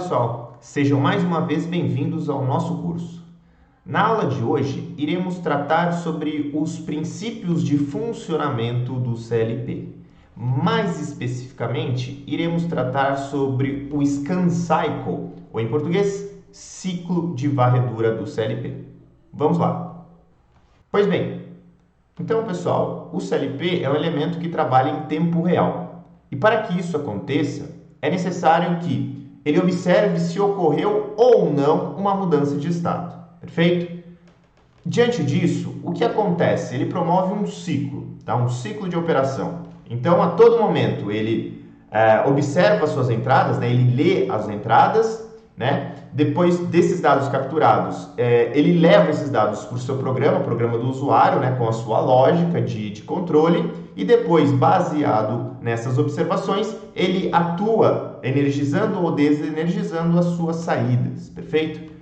pessoal, sejam mais uma vez bem-vindos ao nosso curso. Na aula de hoje, iremos tratar sobre os princípios de funcionamento do CLP. Mais especificamente, iremos tratar sobre o Scan Cycle, ou em português, ciclo de varredura do CLP. Vamos lá. Pois bem, então pessoal, o CLP é um elemento que trabalha em tempo real. E para que isso aconteça, é necessário que ele observe se ocorreu ou não uma mudança de estado, perfeito? Diante disso, o que acontece? Ele promove um ciclo, tá? Um ciclo de operação. Então, a todo momento, ele observa as suas entradas, né? Ele lê as entradas, né? Depois desses dados capturados, ele leva esses dados para o seu programa, o programa do usuário, né? Com a sua lógica de controle, e depois, baseado nessas observações, ele atua energizando ou desenergizando as suas saídas, perfeito?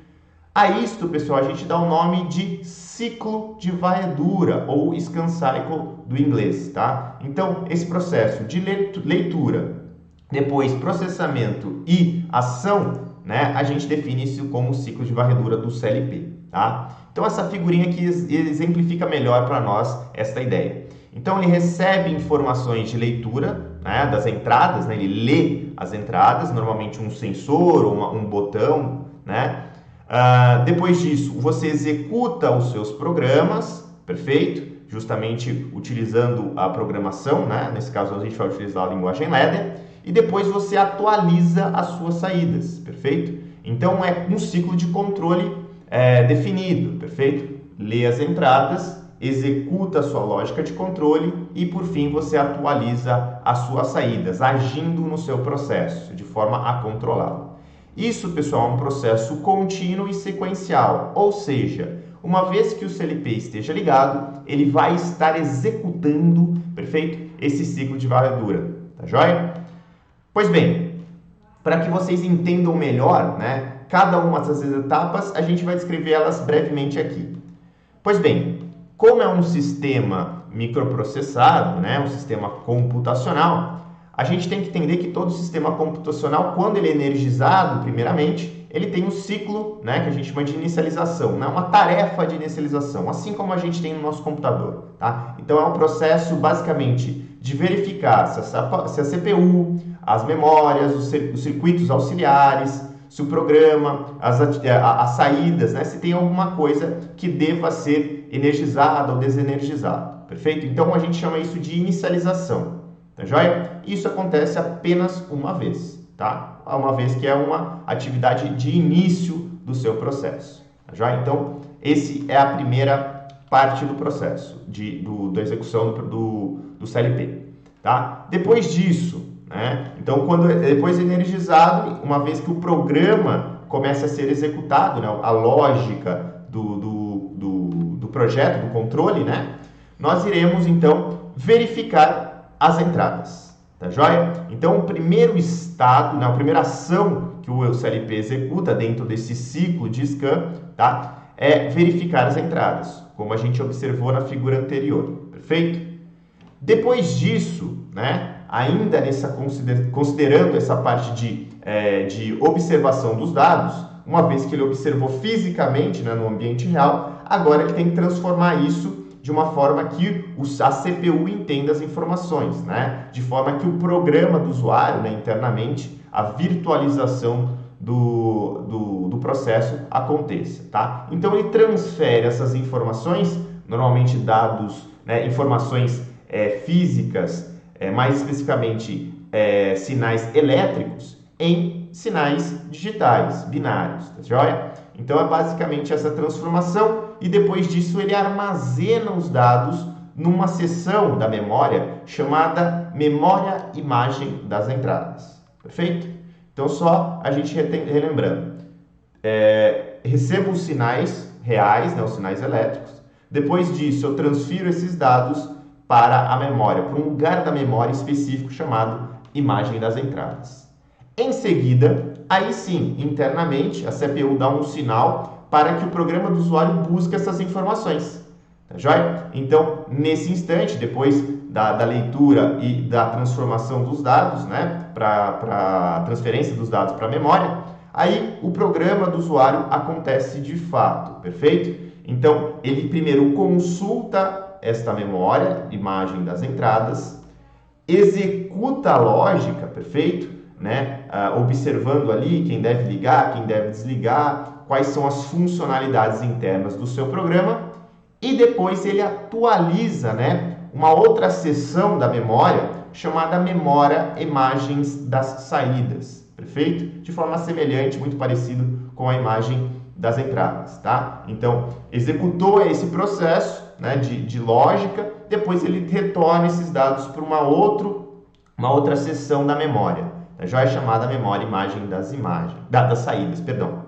A isto, pessoal, a gente dá o nome de ciclo de varredura, ou Scan Cycle do inglês, tá? Então, esse processo de leitura, depois processamento e ação, né? A gente define isso como o ciclo de varredura do CLP, tá? Então, essa figurinha aqui exemplifica melhor para nós esta ideia. Então, ele recebe informações de leitura, né, das entradas, né, ele lê as entradas, normalmente um sensor ou um botão, né? Depois disso, você executa os seus programas, perfeito? Justamente utilizando a programação, né? Nesse caso, a gente vai utilizar a linguagem Ladder, e depois você atualiza as suas saídas, perfeito? Então, é um ciclo de controle definido, perfeito? Lê as entradas, executa a sua lógica de controle e, por fim, você atualiza as suas saídas, agindo no seu processo, de forma a controlá-lo. Isso, pessoal, é um processo contínuo e sequencial, ou seja, uma vez que o CLP esteja ligado, ele vai estar executando, perfeito, esse ciclo de varredura, tá joia? Pois bem, para que vocês entendam melhor, né, cada uma dessas etapas, a gente vai descrever elas brevemente aqui. Pois bem, como é um sistema microprocessado, né, um sistema computacional, a gente tem que entender que todo sistema computacional, quando ele é energizado, primeiramente, ele tem um ciclo, né, que a gente chama de inicialização, né, uma tarefa de inicialização, assim como a gente tem no nosso computador, tá? Então, é um processo, basicamente, de verificar se a CPU, as memórias, os circuitos auxiliares, se o programa, as saídas, né, se tem alguma coisa que deva ser energizada ou desenergizada, perfeito? Então, a gente chama isso de inicialização. Tá joia? Isso acontece apenas uma vez, tá? Uma vez que é uma atividade de início do seu processo, tá joia? Então, esse é a primeira parte do processo, da execução do CLP, tá? Depois disso, né? Então, depois energizado, uma vez que o programa começa a ser executado, né? A lógica do projeto, do controle, né? Nós iremos, então, verificar as entradas, tá joia? Então, o primeiro estado, né, a primeira ação que o CLP executa dentro desse ciclo de scan, tá, é verificar as entradas, como a gente observou na figura anterior, perfeito? Depois disso, né, ainda considerando essa parte de observação dos dados, uma vez que ele observou fisicamente, né, no ambiente real, agora ele tem que transformar isso de uma forma que a CPU entenda as informações, né? De forma que o programa do usuário, né, internamente, a virtualização do processo aconteça, tá? Então, ele transfere essas informações, normalmente dados, né, informações físicas, mais especificamente sinais elétricos, em sinais digitais, binários, tá joia? Então, é basicamente essa transformação e depois disso ele armazena os dados numa seção da memória chamada memória imagem das entradas. Perfeito? Então, só a gente relembrando. Recebo os sinais reais, né, os sinais elétricos. Depois disso, eu transfiro esses dados para a memória, para um lugar da memória específico chamado imagem das entradas. Em seguida, aí sim, internamente, a CPU dá um sinal para que o programa do usuário busque essas informações. Tá joia? Então, nesse instante, depois da leitura e da transformação dos dados, né, para a transferência dos dados para a memória, Aí o programa do usuário acontece de fato, perfeito? Então ele primeiro consulta esta memória, imagem das entradas, executa a lógica, perfeito? Né? Observando ali quem deve ligar, quem deve desligar, quais são as funcionalidades internas do seu programa e depois ele atualiza, né, uma outra seção da memória chamada memória imagens das saídas, perfeito? De forma semelhante, muito parecido com a imagem das entradas, tá? Então, executou esse processo, né, de lógica, depois ele retorna esses dados para uma outra seção da memória, tá? Já é chamada memória imagem das saídas, perdão.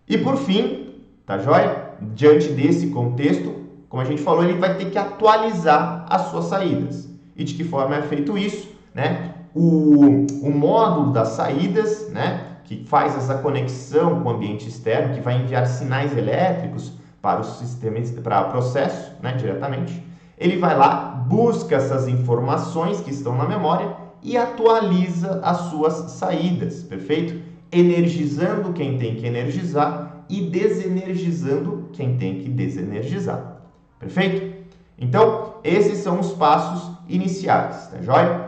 E por fim, tá joia? Diante desse contexto, como a gente falou, ele vai ter que atualizar as suas saídas. E de que forma é feito isso, né? O módulo das saídas, né, que faz essa conexão com o ambiente externo, que vai enviar sinais elétricos para o sistema, para o processo, né, diretamente. Ele vai lá, busca essas informações que estão na memória e atualiza as suas saídas, perfeito? Energizando quem tem que energizar e desenergizando quem tem que desenergizar, perfeito? Então, esses são os passos iniciais, tá joia?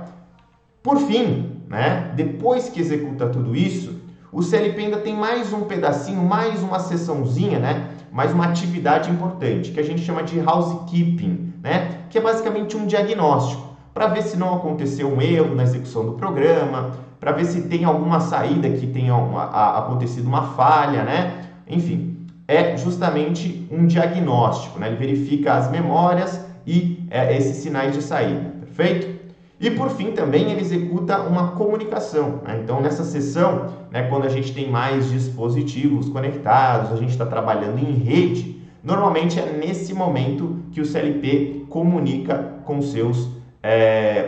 Por fim, né, depois que executa tudo isso, o CLP ainda tem mais um pedacinho, mais uma seçãozinha, né, mais uma atividade importante, que a gente chama de housekeeping, né, que é basicamente um diagnóstico, para ver se não aconteceu um erro na execução do programa, para ver se tem alguma saída que tenha acontecido uma falha, né, enfim, é justamente um diagnóstico, né, ele verifica as memórias e esses sinais de saída, perfeito? E por fim também ele executa uma comunicação, né? Então nessa sessão, né, quando a gente tem mais dispositivos conectados, a gente está trabalhando em rede, normalmente é nesse momento que o CLP comunica com seus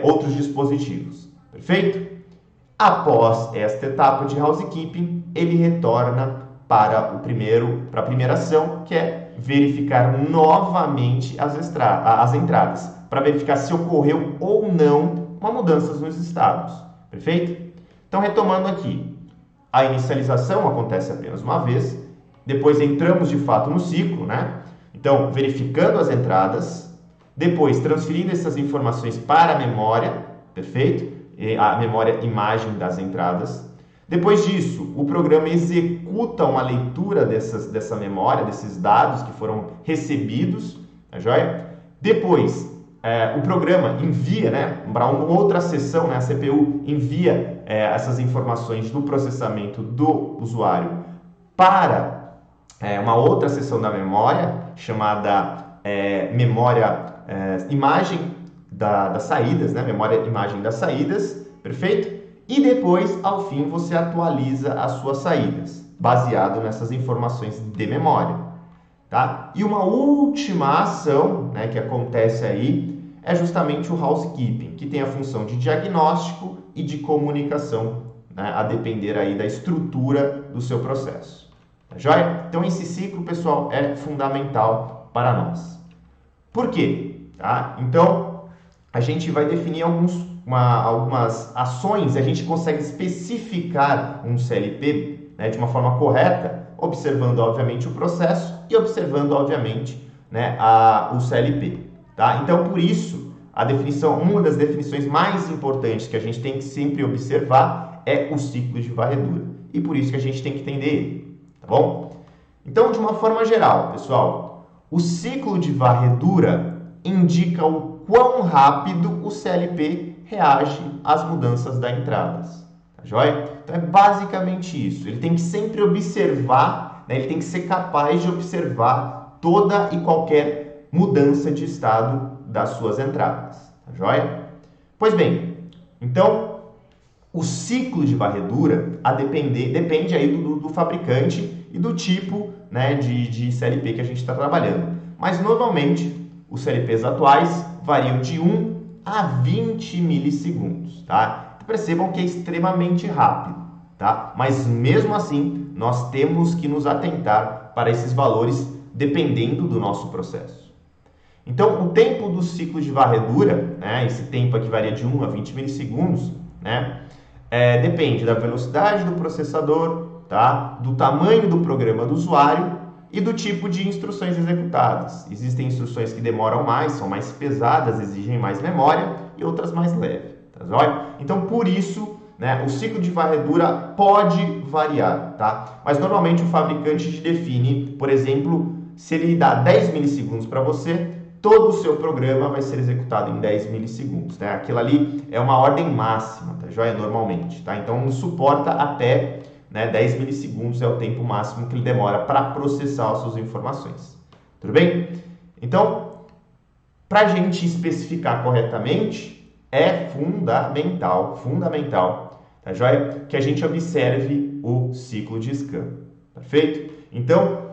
outros dispositivos, perfeito? Após esta etapa de housekeeping, ele retorna para a primeira ação, que é verificar novamente as entradas, para verificar se ocorreu ou não uma mudança nos estados, perfeito? Então, retomando aqui, a inicialização acontece apenas uma vez, depois entramos de fato no ciclo, né? Então, verificando as entradas, depois transferindo essas informações para a memória, perfeito? A memória imagem das entradas. Depois disso, o programa executa uma leitura dessa memória, desses dados que foram recebidos, tá joia? Depois, o programa envia, né, para uma outra seção, né, a CPU envia essas informações do processamento do usuário para uma outra seção da memória, chamada memória imagem das saídas, né, memória imagem das saídas, perfeito? E depois, ao fim, você atualiza as suas saídas, baseado nessas informações de memória, tá? E uma última ação, né, que acontece aí é justamente o housekeeping, que tem a função de diagnóstico e de comunicação, né, a depender aí da estrutura do seu processo. Tá joia? Então esse ciclo, pessoal, é fundamental para nós. Por quê? Tá? Então a gente vai definir algumas ações, a gente consegue especificar um CLP, né, de uma forma correta, observando obviamente o processo e observando obviamente, né, o CLP. Tá? Então, por isso, uma das definições mais importantes que a gente tem que sempre observar é o ciclo de varredura. E por isso que a gente tem que entender ele, tá bom? Então, de uma forma geral, pessoal, o ciclo de varredura indica o quão rápido o CLP reage às mudanças das entradas, tá joia? Então, é basicamente isso. Ele tem que sempre observar, né? Ele tem que ser capaz de observar toda e qualquer mudança de estado das suas entradas, tá joia? Pois bem, então o ciclo de varredura depende aí do fabricante e do tipo, né, de CLP que a gente está trabalhando. Mas normalmente os CLPs atuais variam de 1 a 20 milissegundos, tá? Percebam que é extremamente rápido, tá? Mas mesmo assim nós temos que nos atentar para esses valores dependendo do nosso processo. Então, o tempo do ciclo de varredura, né, esse tempo aqui varia de 1 a 20 milissegundos, né, depende da velocidade do processador, tá? Do tamanho do programa do usuário e do tipo de instruções executadas. Existem instruções que demoram mais, são mais pesadas, exigem mais memória e outras mais leves, tá joia? Então, por isso, né, o ciclo de varredura pode variar, tá? Mas normalmente o fabricante define, por exemplo, se ele dá 10 milissegundos para você, todo o seu programa vai ser executado em 10 milissegundos, né? Aquilo ali é uma ordem máxima, tá joia? Normalmente, tá? Então, suporta até, né, 10 milissegundos é o tempo máximo que ele demora para processar as suas informações. Tudo bem? Então, para a gente especificar corretamente, é fundamental, tá joia? Que a gente observe o ciclo de scan, perfeito? Então,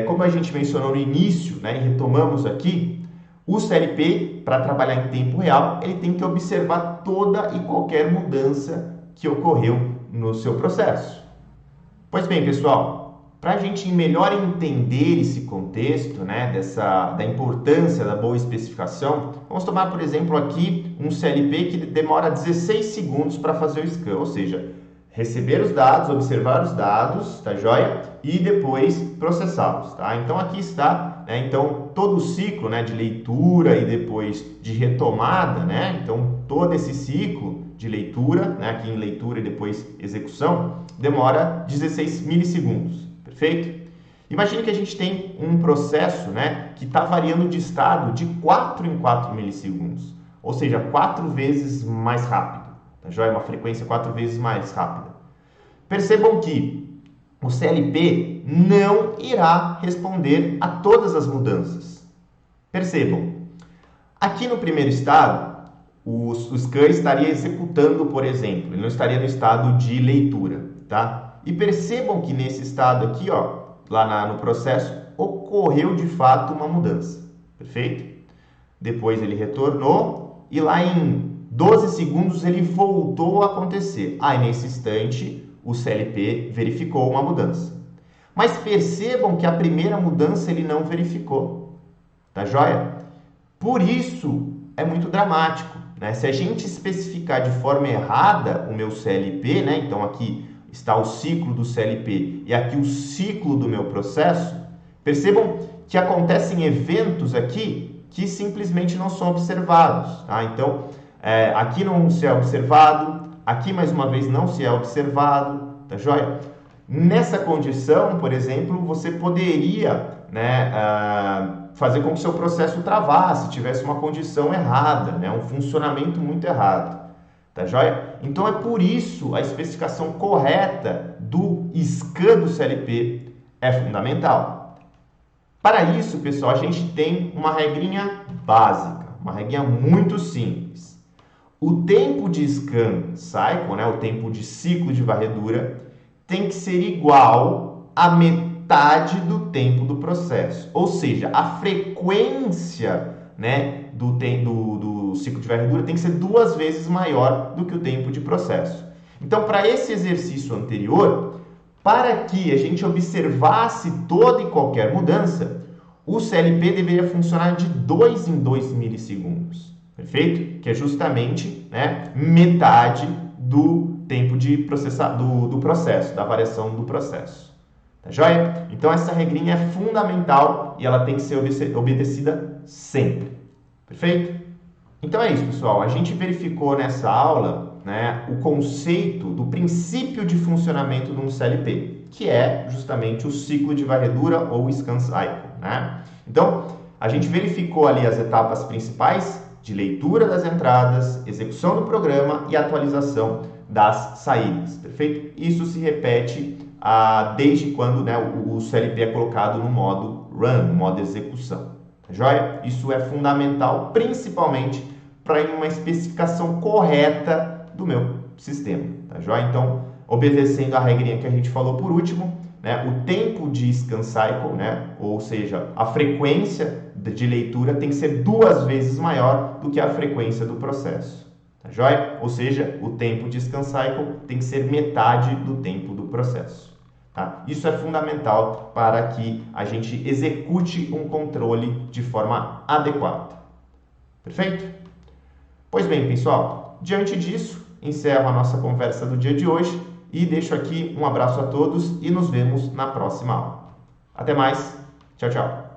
como a gente mencionou no início, né, e retomamos aqui, o CLP, para trabalhar em tempo real, ele tem que observar toda e qualquer mudança que ocorreu no seu processo. Pois bem, pessoal, para a gente melhor entender esse contexto, né, da importância da boa especificação, vamos tomar, por exemplo, aqui um CLP que demora 16 segundos para fazer o scan, ou seja, receber os dados, observar os dados, tá joia? E depois processá-los, tá? Então aqui está, né? Então todo o ciclo, né, de leitura e depois de retomada, né? Então todo esse ciclo de leitura, né, aqui em leitura e depois execução, demora 16 milissegundos, perfeito? Imagine que a gente tem um processo, né, que está variando de estado de 4 em 4 milissegundos, ou seja, 4 vezes mais rápido. Tá joia? Uma frequência 4 vezes mais rápida. Percebam que o CLP não irá responder a todas as mudanças. Percebam, aqui no primeiro estado, o scan estaria executando, por exemplo, ele não estaria no estado de leitura, tá? E percebam que nesse estado aqui, ó, lá no processo, ocorreu de fato uma mudança, perfeito? Depois ele retornou e lá em 12 segundos ele voltou a acontecer. Aí nesse instante o CLP verificou uma mudança. Mas percebam que a primeira mudança ele não verificou. Tá joia? Por isso é muito dramático, né? Se a gente especificar de forma errada o meu CLP, né? Então aqui está o ciclo do CLP e aqui o ciclo do meu processo, percebam que acontecem eventos aqui que simplesmente não são observados, tá? Então, aqui não se é observado, aqui mais uma vez não se é observado, tá joia? Nessa condição, por exemplo, você poderia, né, fazer com que seu processo travasse, tivesse uma condição errada, né, um funcionamento muito errado, tá joia? Então é por isso a especificação correta do scan do CLP é fundamental. Para isso, pessoal, a gente tem uma regrinha básica, uma regrinha muito simples. O tempo de scan cycle, né, o tempo de ciclo de varredura, tem que ser igual à metade do tempo do processo. Ou seja, a frequência, né, do ciclo de varredura tem que ser 2 vezes maior do que o tempo de processo. Então, para esse exercício anterior, para que a gente observasse toda e qualquer mudança, o CLP deveria funcionar de 2 em 2 milissegundos, perfeito? Que é justamente, né, metade do tempo de processar, do processo, da variação do processo. Tá joia? Então essa regrinha é fundamental e ela tem que ser obedecida sempre. Perfeito? Então é isso, pessoal. A gente verificou nessa aula, né, o conceito do princípio de funcionamento de um CLP, que é justamente o ciclo de varredura ou scan cycle, né? Então, a gente verificou ali as etapas principais de leitura das entradas, execução do programa e atualização das saídas, perfeito? Isso se repete desde quando, né, o CLP é colocado no modo run, no modo execução, tá joia? Isso é fundamental, principalmente para uma especificação correta do meu sistema, tá joia? Então, obedecendo a regrinha que a gente falou por último, né, o tempo de scan cycle, né, ou seja, a frequência de leitura tem que ser 2 vezes maior do que a frequência do processo, tá joia? Ou seja, o tempo de scan cycle tem que ser metade do tempo do processo, tá? Isso é fundamental para que a gente execute um controle de forma adequada, perfeito? Pois bem, pessoal, diante disso, encerro a nossa conversa do dia de hoje E deixo aqui um abraço a todos e nos vemos na próxima aula. Até mais. Tchau, tchau.